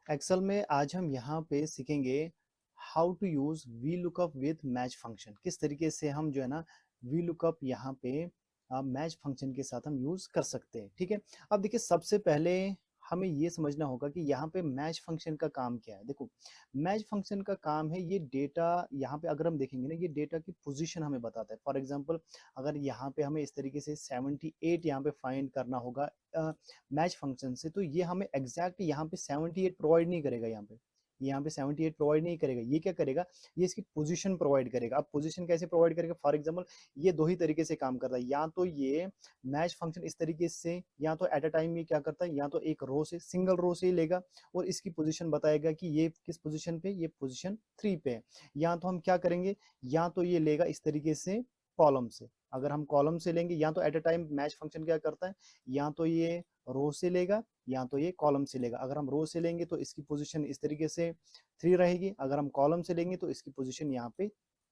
Excel में आज हम यहाँ पे सीखेंगे how to use V lookup with match function. किस तरीके से हम जो है ना वी लुकअप यहाँ पे मैच फंक्शन के साथ हम यूज कर सकते हैं। ठीक है, अब देखिए सबसे पहले हमें ये समझना होगा कि यहाँ पे मैच फंक्शन का काम क्या है। देखो, मैच फंक्शन का काम है ये डेटा, यहाँ पे अगर हम देखेंगे ना ये डेटा की पोजीशन हमें बताता है। फॉर एग्जांपल अगर यहाँ पे हमें इस तरीके से 78 यहाँ पे फाइंड करना होगा मैच फंक्शन से, तो ये हमें एग्जैक्ट यहाँ पे 78 प्रोवाइड नहीं करेगा। यहाँ पे 78 प्रोवाइड नहीं करेगा। ये क्या करेगा, ये इसकी पोजीशन प्रोवाइड करेगा। अब पोजीशन कैसे प्रोवाइड करेगा, फॉर एग्जांपल ये दो ही तरीके से काम करता है। या तो ये मैच फंक्शन इस तरीके से, या तो एट अ टाइम ये क्या करता है, या तो एक रो से, सिंगल रो से ही लेगा और इसकी पोजीशन बताएगा कि ये किस पोजीशन पे, ये पोजीशन 3 पे है। या तो हम क्या करेंगे, या तो ये लेगा इस तरीके से कॉलम से। अगर हम कॉलम से लेंगे, या तो at a time match function क्या करता है, या तो ये रो से लेगा या तो ये कॉलम से लेगा। अगर हम रो से लेंगे तो इसकी पोजीशन इस तरीके से 3 रहेगी। अगर हम कॉलम से लेंगे तो इसकी पोजीशन यहाँ पे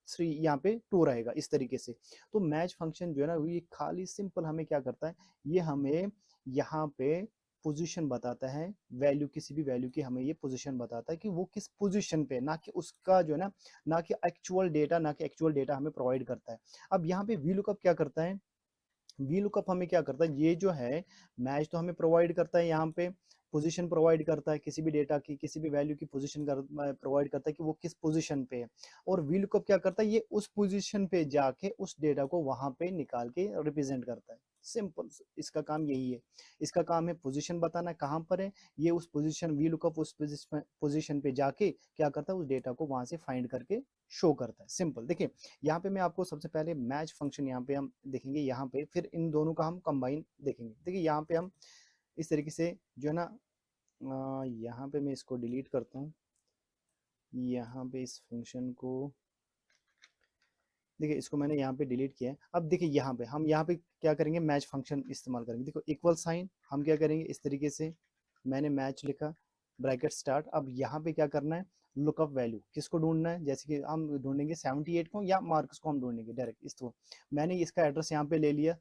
3, यहाँ पे 2 रहेगा इस तरीके से। तो मैच फंक्शन जो है ना ये खाली सिंपल हमें क्या करता है, ये हमें यहाँ पे पोजीशन बताता है। वैल्यू, किसी भी वैल्यू की हमें ये पोजीशन बताता है कि वो किस पोजीशन पे, ना कि उसका जो है ना, ना कि एक्चुअल डेटा, ना कि एक्चुअल डेटा हमें प्रोवाइड करता है। अब यहाँ पे वी लुकअप क्या करता है, वी लुकअप हमें क्या करता है, ये जो है मैच तो हमें प्रोवाइड करता है, यहाँ पे पोजीशन प्रोवाइड करता है, किसी भी डेटा की, किसी भी वैल्यू की पोजीशन प्रोवाइड करता है कि वो किस पोजीशन पे है। और वी लुकअप क्या करता है, ये उस पोजीशन पे जाके उस डेटा को वहां पे निकाल के रिप्रेजेंट करता है। सिंपल, इसका काम यही है। इसका काम है पोजीशन बताना कहाँ पर है। ये उस पोजीशन, वी लुकअप उस पोजीशन पे जाके क्या करता है, उस डेटा को वहां से फाइंड करके शो करता है। सिंपल, देखिए यहाँ पे मैं आपको सबसे पहले मैच फंक्शन यहाँ पे हम देखेंगे, यहाँ पे फिर इन दोनों का हम कंबाइन देखेंगे। देखिए यहाँ पे हम इस तरीके से जो है ना, यहाँ पे मैं इसको डिलीट करता हूँ। यहाँ पे इस फंक्शन को देखिए, इसको मैंने यहाँ पे डिलीट किया है। अब देखिए यहाँ पे हम यहाँ पे क्या करेंगे, मैच फंक्शन इस्तेमाल करेंगे। देखो इक्वल साइन हम क्या करेंगे, इस तरीके से मैंने मैच लिखा, ब्रैकेट स्टार्ट। अब यहाँ पे क्या करना है, लुकअप वैल्यू किसको ढूंढना है, जैसे कि हम ढूंढेंगे 78 को या मार्क्स को हम ढूंढेंगे डायरेक्ट। इसको मैंने इसका एड्रेस यहाँ पे ले लिया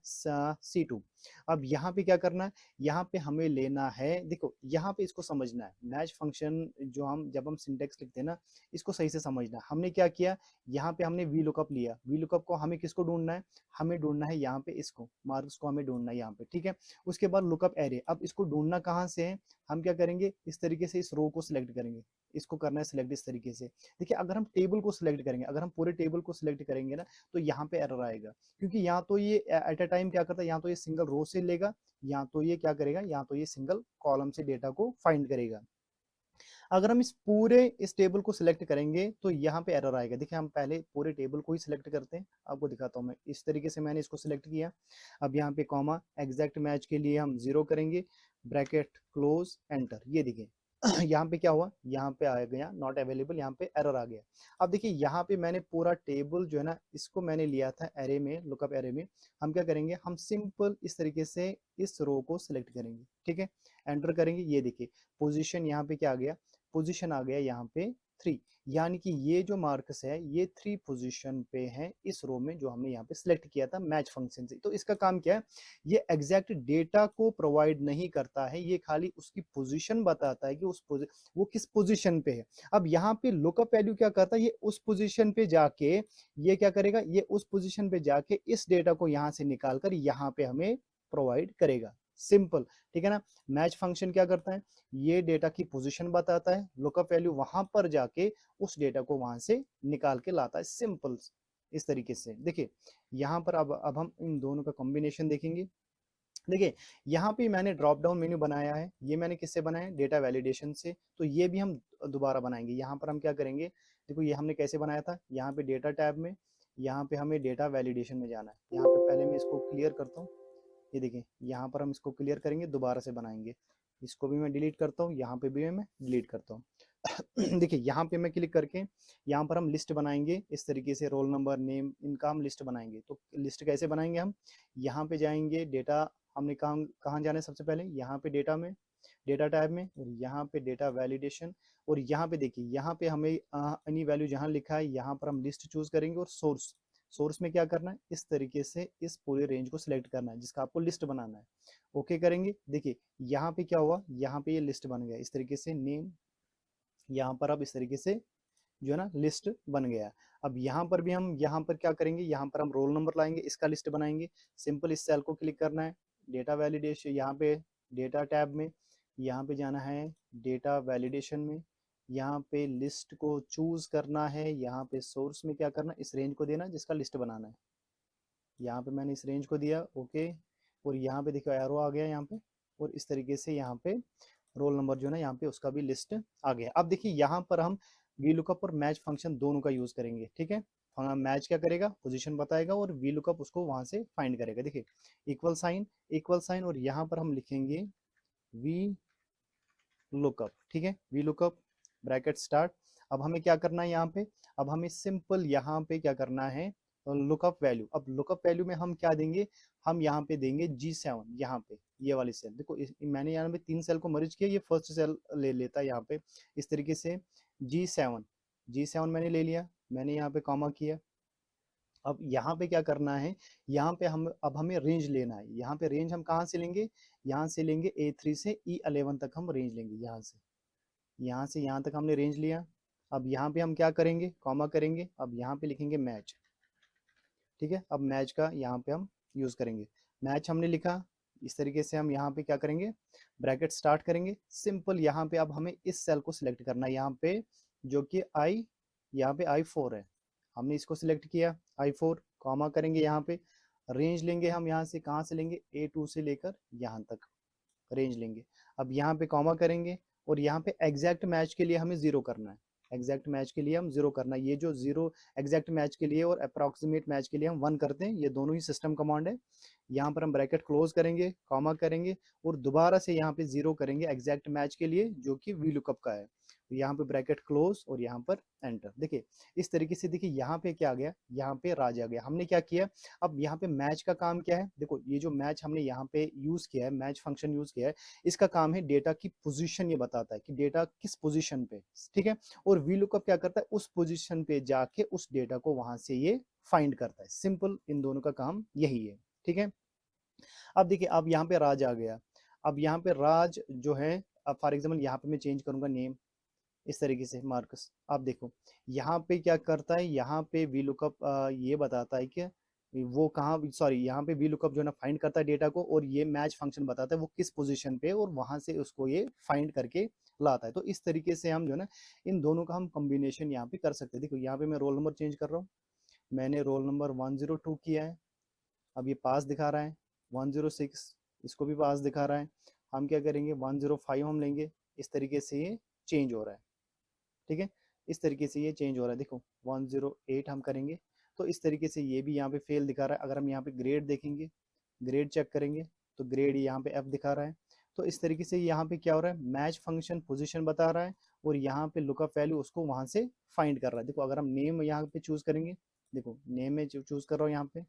C2। अब यहाँ पे क्या करना है, यहाँ पे हमें लेना है, देखो यहाँ पे इसको समझना है। मैच फंक्शन जो हम जब हम सिंटेक्स लिखते हैं ना, इसको सही से समझना है। हमने क्या किया, यहाँ पे हमने वी लुकअप लिया। वी लुकअप को हमें किसको ढूंढना है, हमें ढूंढना है यहाँ पे इसको, मार्क्स को हमें ढूंढना है यहाँ पे। ठीक है, उसके बाद लुकअप एरे। अब इसको ढूंढना कहाँ से है, हम क्या करेंगे, इस तरीके से इस रो को सिलेक्ट करेंगे। इसको करना है सिलेक्ट इस तरीके से। देखिए अगर हम टेबल को सिलेक्ट करेंगे, अगर हम पूरे टेबल को सिलेक्ट करेंगे ना, तो यहाँ पे एरर आएगा। क्योंकि यहाँ तो ये एट अ टाइम क्या करता है, यहाँ तो ये सिंगल रो से लेगा, यहाँ तो ये क्या करेगा, यहाँ तो ये सिंगल कॉलम से डेटा को फाइंड करेगा। अगर हम इस टेबल को सिलेक्ट करेंगे तो यहाँ पे एरर आएगा। देखिए हम पहले पूरे टेबल को ही सिलेक्ट करते हैं, आपको दिखाता हूँ मैं। इस तरीके से मैंने इसको सिलेक्ट किया। अब यहाँ पे कॉमा, एग्जैक्ट मैच के लिए हम 0 करेंगे, ब्रैकेट क्लोज, एंटर। ये देखिए यहाँ पे क्या हुआ, यहाँ पे आ गया नॉट अवेलेबल, यहाँ पे एरर आ गया। अब देखिए यहाँ पे मैंने पूरा टेबल जो है ना, इसको मैंने लिया था एरे में, लुकअप एरे में। हम क्या करेंगे, हम सिंपल इस तरीके से इस रो को सिलेक्ट करेंगे। ठीक है, एंटर करेंगे। ये देखिए पोजीशन यहाँ पे क्या आ गया, पोजीशन आ गया यहाँ पे 3। यानी कि ये जो मार्क्स है ये 3 पोजीशन पे है इस रो में, जो हमने यहाँ पे सिलेक्ट किया था मैच फंक्शन से। तो इसका काम क्या है, ये एग्जैक्ट डेटा को प्रोवाइड नहीं करता है, ये खाली उसकी पोजीशन बताता है कि वो किस पोजीशन पे है। अब यहाँ पे लुकअप वैल्यू क्या करता है, ये उस पोजीशन पे जाके, ये क्या करेगा, ये उस पोजीशन पे जाके इस डेटा को यहाँ से निकाल कर यहाँ पे हमें प्रोवाइड करेगा। सिंपल, ठीक है ना। मैच फंक्शन क्या करता है, ये डेटा की पोजीशन बताता है, लुकअप वैल्यू वहां पर जाके उस डेटा को वहां से निकाल के लाता है। सिंपल, इस तरीके से। देखिए यहाँ पर अब हम इन दोनों का कॉम्बिनेशन देखेंगे। देखिए यहाँ पे मैंने ड्रॉप डाउन मेन्यू बनाया है, ये मैंने किससे बनाया है, डेटा वैलिडेशन से। तो ये भी हम दोबारा बनाएंगे। यहाँ पर हम क्या करेंगे, देखो ये हमने कैसे बनाया था, यहाँ पे डेटा टैब में, यहाँ पे हमें डेटा वैलिडेशन में जाना है। यहाँ पे पहले मैं इसको क्लियर करता हूँ। ये देखिए यहाँ पर हम इसको क्लियर करेंगे, दोबारा से बनाएंगे। इसको भी मैं डिलीट करता हूँ, यहाँ पे भी मैं डिलीट करता हूँ। देखिए यहाँ पे मैं क्लिक करके यहाँ पर हम लिस्ट बनाएंगे इस तरीके से, रोल नंबर, नेम, इनका हम लिस्ट बनाएंगे। तो लिस्ट कैसे बनाएंगे, हम यहाँ पे जाएंगे, डेटा, हमने कहाँ कहाँ जाना है, सबसे पहले यहाँ पे डेटा में, डेटा टाइप में, और यहाँ पे डेटा वैलिडेशन। और यहाँ पे देखिए, यहाँ पे हमें एनी वैल्यू जहाँ लिखा है यहाँ पर हम लिस्ट चूज करेंगे। और सोर्स, सोर्स में क्या करना है, इस तरीके से इस पूरे रेंज को सिलेक्ट करना है जिसका आपको लिस्ट बनाना है। ओके करेंगे। देखिए यहाँ पे क्या हुआ, यहाँ पे ये लिस्ट बन गया इस तरीके से, नेम, यहाँ पर अब इस तरीके से जो है ना लिस्ट बन गया। अब यहाँ पर भी हम यहाँ पर क्या करेंगे, यहाँ पर हम रोल नंबर लाएंगे, इसका लिस्ट बनाएंगे। सिंपल इस सेल को क्लिक करना है, डेटा वैलिडेशन, यहाँ पे डेटा टैब में यहाँ पे जाना है, डेटा वैलिडेशन में यहाँ पे लिस्ट को चूज करना है, यहाँ पे सोर्स में क्या करना, इस रेंज को देना जिसका लिस्ट बनाना है। यहाँ पे मैंने इस रेंज को दिया, ओके। और यहाँ पे देखो एरो आ गया यहाँ पे, और इस तरीके से यहाँ पे रोल नंबर जो है ना यहाँ पे उसका भी लिस्ट आ गया। अब देखिए यहाँ पर हम वी लुकअप और मैच फंक्शन दोनों का यूज करेंगे, ठीक है। मैच क्या करेगा, पोजीशन बताएगा, और वी लुकअप उसको वहां से फाइंड करेगा। देखिए इक्वल साइन और यहाँ पर हम लिखेंगे वी लुकअप, ठीक है। V lookup bracket start. अब हमें क्या करना है यहाँ पे, अब हमें सिंपल यहाँ पे क्या करना है, लुकअप वैल्यू। अब लुकअप वैल्यू में हम क्या देंगे, हम यहाँ पे देंगे G7, यहाँ पे ये वाली सेल। देखो मैंने यहाँ पे 3 सेल को मर्ज किया, ये फर्स्ट सेल ले लेता है यहाँ पे इस तरीके से। G7 मैंने ले लिया, मैंने यहाँ पे कॉमा किया। अब यहाँ पे क्या करना है, यहाँ पे हम अब हमें रेंज लेना है। यहाँ पे रेंज हम कहाँ से लेंगे, यहाँ से लेंगे A3 से E11 तक हम रेंज लेंगे। यहाँ से यहाँ तक हमने रेंज लिया। अब यहाँ पे हम क्या करेंगे, कॉमा करेंगे, अब यहाँ पे लिखेंगे मैच, ठीक है। अब मैच का यहाँ पे हम यूज करेंगे। मैच हमने लिखा, इस तरीके से हम यहाँ पे क्या करेंगे, ब्रैकेट स्टार्ट करेंगे। सिंपल यहाँ पे अब हमें इस सेल को सिलेक्ट करना है, यहाँ पे जो कि यहाँ पे I4 है, हमने इसको सिलेक्ट किया I4, कॉमा करेंगे, यहाँ पे रेंज लेंगे हम, यहाँ से कहाँ से लेंगे, A2 से लेकर यहाँ तक रेंज लेंगे। अब यहाँ पे कॉमा करेंगे, और यहाँ पे एग्जैक्ट मैच के लिए हमें 0 करना है। एग्जैक्ट मैच के लिए हम 0 करना है। ये जो 0 एग्जैक्ट मैच के लिए और अप्रॉक्सीमेट मैच के लिए हम 1 करते हैं, ये दोनों ही सिस्टम कमांड है। यहाँ पर हम ब्रैकेट क्लोज करेंगे, कॉमा करेंगे, और दोबारा से यहाँ पे 0 करेंगे एग्जैक्ट मैच के लिए जो कि वी लुकअप का है। यहाँ पे ब्रैकेट क्लोज और यहाँ पर एंटर। देखिए इस तरीके से, देखिए यहाँ पे क्या आ गया, यहाँ पे राज आ गया। हमने क्या किया, अब यहाँ पे मैच का काम क्या है, देखो ये जो मैच हमने यहाँ पे यूज किया है, मैच फंक्शन यूज किया है, इसका काम है डेटा की पोजीशन ये बताता है कि डेटा किस पोजीशन पे, ठीक है। और वी लुकअप क्या करता है, उस पोजीशन पे जाके उस डेटा को वहां से ये फाइंड करता है। सिंपल इन दोनों का काम यही है, ठीक है। अब देखिए अब यहाँ पे राज आ गया। अब यहाँ पे राज जो है, अब फॉर एग्जाम्पल यहाँ पे मैं चेंज करूंगा नेम, इस तरीके से मार्कस। आप देखो यहाँ पे क्या करता है, यहाँ पे वी लुकअप ये बताता है कि वो कहाँ, सॉरी यहाँ पे वी लुकअप जो है ना फाइंड करता है डेटा को, और ये मैच फंक्शन बताता है वो किस पोजीशन पे, और वहां से उसको ये फाइंड करके लाता है। तो इस तरीके से हम जो है ना इन दोनों का हम कॉम्बिनेशन यहाँ पे कर सकते हैं। देखो यहाँ पे मैं रोल नंबर चेंज कर रहा हूँ, मैंने रोल नंबर 102 किया है, अब ये पास दिखा रहा है। 106 इसको भी पास दिखा रहा है। हम क्या करेंगे, 105 हम लेंगे, इस तरीके से ये चेंज हो रहा है, ठीक है। इस तरीके से ये चेंज हो रहा है। देखो 108 हम करेंगे, तो इस तरीके से ये भी यहाँ पे फेल दिखा रहा है। अगर हम यहाँ पे ग्रेड देखेंगे, ग्रेड चेक करेंगे, तो ग्रेड यहाँ पे F दिखा रहा है। तो इस तरीके से यहाँ पे क्या हो रहा है, मैच फंक्शन पोजीशन बता रहा है, और यहाँ पे लुकअप वैल्यू उसको वहां से फाइंड कर रहा है। देखो अगर हम नेम यहाँ पे चूज करेंगे, देखो नेम में चूज कर रहा हूँ यहाँ पे,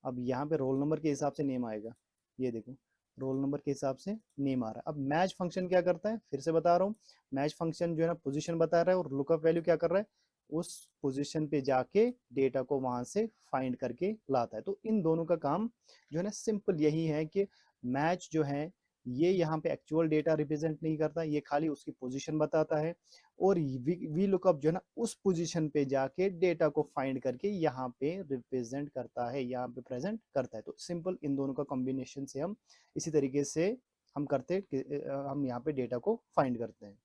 अब यहाँ पे रोल नंबर के हिसाब से नेम आएगा। ये देखो रोल नंबर के हिसाब से नेम आ रहा है। अब मैच फंक्शन क्या करता है, फिर से बता रहा हूँ, मैच फंक्शन जो है ना पोजीशन बता रहा है, और लुकअप वैल्यू क्या कर रहा है, उस पोजीशन पे जाके डेटा को वहां से फाइंड करके लाता है। तो इन दोनों का काम जो है ना सिंपल यही है कि मैच जो है ये यहाँ पे एक्चुअल डेटा रिप्रेजेंट नहीं करता, ये खाली उसकी पोजीशन बताता है, और वी लुकअप जो है ना उस पोजीशन पे जाके डेटा को फाइंड करके यहाँ पे रिप्रेजेंट करता है, यहाँ पे प्रेजेंट करता है। तो सिंपल इन दोनों का कॉम्बिनेशन से हम इसी तरीके से हम करते हम यहाँ पे डेटा को फाइंड करते हैं,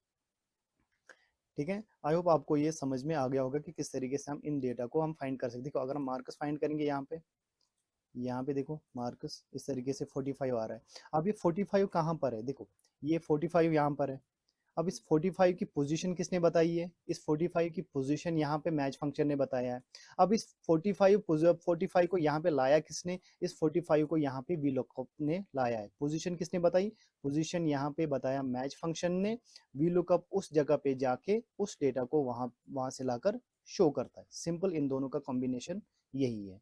ठीक है। आई होप आपको ये समझ में आ गया होगा कि किस तरीके से हम इन डेटा को हम फाइंड कर सकते हैं। देखो अगर हम मार्कस फाइंड करेंगे यहाँ पे देखो मार्कस इस तरीके से 45 आ रहा है। अब ये 45 कहाँ पर है, देखो ये 45 यहाँ पर है। अब इस 45 की पोजीशन किसने बताई है, इस 45 की पोजीशन यहाँ पे मैच फंक्शन ने बताया है। अब इस 45 को यहाँ पे लाया किसने, इस 45 को यहाँ पे वी लुकअप ने लाया है। पोजीशन किसने बताई, पोजीशन यहाँ पे बताया मैच फंक्शन ने। वी लुकअप उस जगह पे जाके उस डेटा को वहां से लाकर शो करता है। सिंपल इन दोनों का कॉम्बिनेशन यही है।